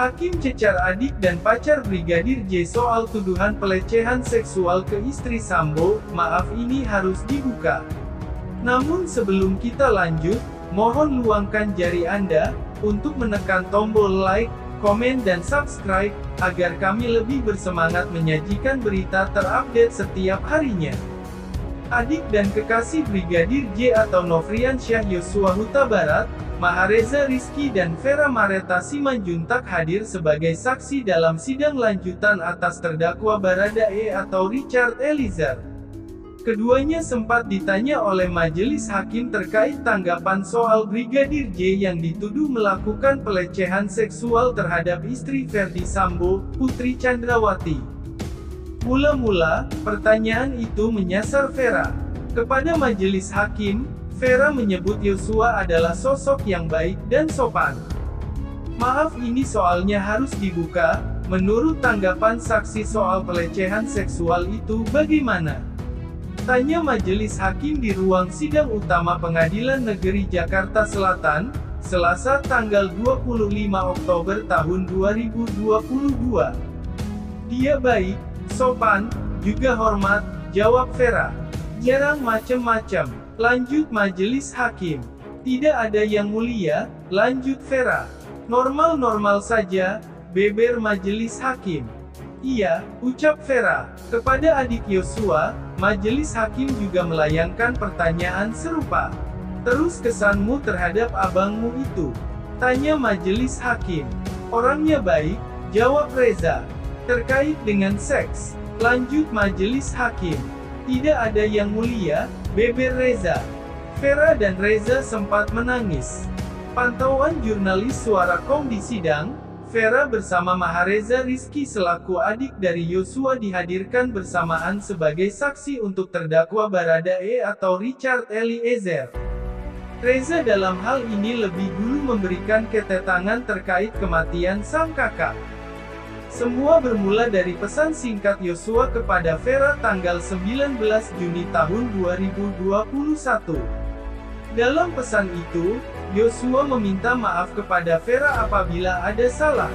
Hakim cecar adik dan pacar Brigadir J soal tuduhan pelecehan seksual ke istri Sambo. Maaf, ini harus dibuka. Namun sebelum kita lanjut, mohon luangkan jari Anda untuk menekan tombol like, komen dan subscribe, agar kami lebih bersemangat menyajikan berita terupdate setiap harinya. Adik dan kekasih Brigadir J atau Nofriansyah Yosua Huta Barat, Mahareza Rizky dan Vera Mareta Simanjuntak hadir sebagai saksi dalam sidang lanjutan atas terdakwa Baradae atau Richard Eliezer. Keduanya sempat ditanya oleh majelis hakim terkait tanggapan soal Brigadir J yang dituduh melakukan pelecehan seksual terhadap istri Ferdi Sambo, Putri Chandrawati. Mula-mula, pertanyaan itu menyasar Vera. Kepada majelis hakim, Vera menyebut Yosua adalah sosok yang baik dan sopan. Maaf, ini soalnya harus dibuka. Menurut tanggapan saksi soal pelecehan seksual itu bagaimana? Tanya majelis hakim di ruang sidang utama Pengadilan Negeri Jakarta Selatan, Selasa tanggal 25 Oktober tahun 2022. Dia baik, sopan, juga hormat, jawab Vera. Jarang macem-macem, lanjut majelis hakim. Tidak ada yang mulia, lanjut Vera. Normal-normal saja, beber majelis hakim. Iya, ucap Vera. Kepada adik Yosua, majelis hakim juga melayangkan pertanyaan serupa. Terus kesanmu terhadap abangmu itu? Tanya majelis hakim. Orangnya baik, jawab Reza. Terkait dengan seks, lanjut majelis hakim. Tidak ada yang mulia, beber Reza. Vera dan Reza sempat menangis. Pantauan jurnalis Suara.com di sidang, Vera bersama Mahareza Rizky selaku adik dari Yosua dihadirkan bersamaan sebagai saksi untuk terdakwa Baradae atau Richard Eliezer. Reza dalam hal ini lebih dulu memberikan keterangan terkait kematian sang kakak. Semua bermula dari pesan singkat Yosua kepada Vera tanggal 19 Juni tahun 2021. Dalam pesan itu, Yosua meminta maaf kepada Vera apabila ada salah.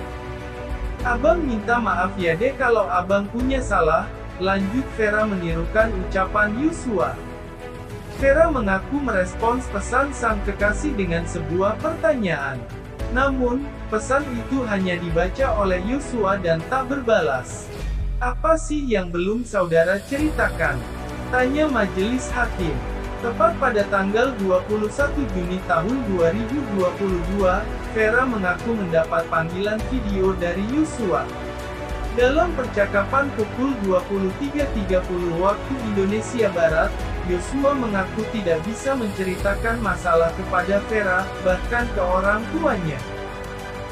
Abang minta maaf ya deh kalau abang punya salah, lanjut Vera menirukan ucapan Yosua. Vera mengaku merespons pesan sang kekasih dengan sebuah pertanyaan. Namun, pesan itu hanya dibaca oleh Yosua dan tak berbalas. Apa sih yang belum saudara ceritakan? Tanya majelis hakim. Tepat pada tanggal 21 Juni tahun 2022, Vera mengaku mendapat panggilan video dari Yosua. Dalam percakapan pukul 23.30 waktu Indonesia Barat, Yosua mengaku tidak bisa menceritakan masalah kepada Vera, bahkan ke orang tuanya.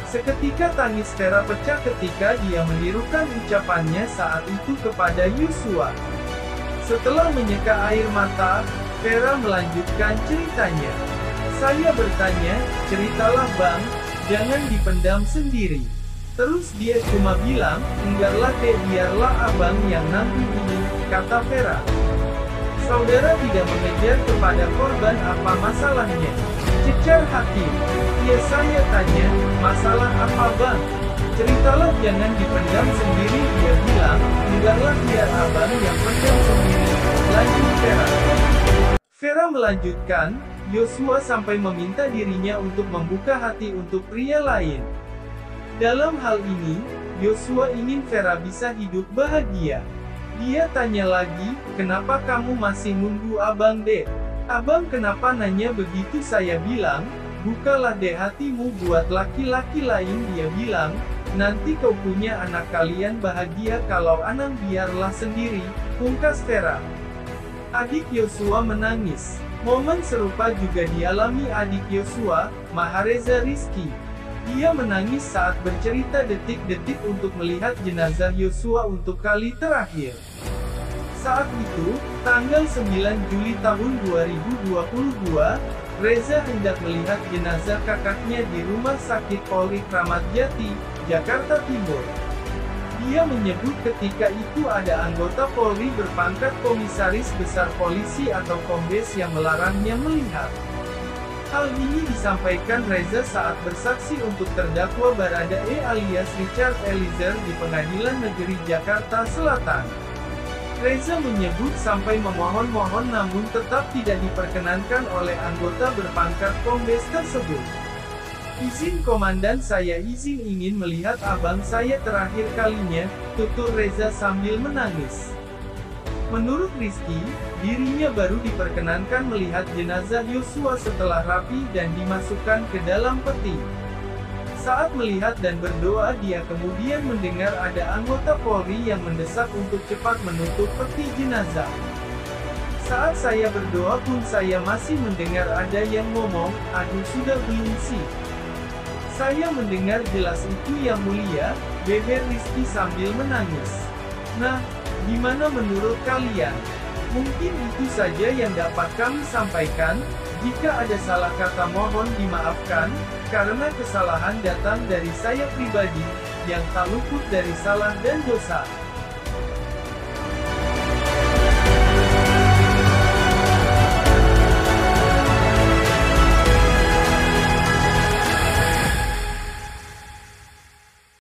Seketika tangis Vera pecah ketika dia menirukan ucapannya saat itu kepada Yosua. Setelah menyeka air mata, Vera melanjutkan ceritanya. Saya bertanya, ceritalah bang, jangan dipendam sendiri. Terus dia cuma bilang, enggaklah deh biarlah abang yang nanggung ini, kata Vera. Saudara tidak mengejar kepada korban, apa masalahnya? Cecar hakim. Ya saya tanya, masalah apa bang? Ceritalah jangan dipendam sendiri, dia bilang, enggaklah biar abang yang pendam sendiri. Lanjut Vera. Vera melanjutkan, Yosua sampai meminta dirinya untuk membuka hati untuk pria lain. Dalam hal ini, Yosua ingin Vera bisa hidup bahagia. Dia tanya lagi, kenapa kamu masih nunggu abang deh? Abang kenapa nanya begitu? Saya bilang, bukalah deh hatimu buat laki-laki lain. Dia bilang, nanti kau punya anak kalian bahagia, kalau anak biarlah sendiri, pungkas Vera. Adik Yosua menangis. Momen serupa juga dialami adik Yosua, Mahareza Rizky. Dia menangis saat bercerita detik-detik untuk melihat jenazah Yosua untuk kali terakhir. Saat itu, tanggal 9 Juli tahun 2022, Reza hendak melihat jenazah kakaknya di Rumah Sakit Polri Kramat Jati, Jakarta Timur. Dia menyebut ketika itu ada anggota Polri berpangkat Komisaris Besar Polisi atau Kombes yang melarangnya melihat. Hal ini disampaikan Reza saat bersaksi untuk terdakwa Baradae alias Richard Eliezer di Pengadilan Negeri Jakarta Selatan. Reza menyebut sampai memohon-mohon namun tetap tidak diperkenankan oleh anggota berpangkat kombes tersebut. "Izin komandan, saya izin ingin melihat abang saya terakhir kalinya," tutur Reza sambil menangis. Menurut Rizky, dirinya baru diperkenankan melihat jenazah Yosua setelah rapi dan dimasukkan ke dalam peti. Saat melihat dan berdoa dia kemudian mendengar ada anggota Polri yang mendesak untuk cepat menutup peti jenazah. "Saat saya berdoa pun saya masih mendengar ada yang ngomong, 'Aduh sudah belum sih?' Saya mendengar jelas itu yang mulia," beber Rizky sambil menangis. Nah, gimana menurut kalian? Mungkin itu saja yang dapat kami sampaikan. Jika ada salah kata mohon dimaafkan, karena kesalahan datang dari saya pribadi, yang tak luput dari salah dan dosa.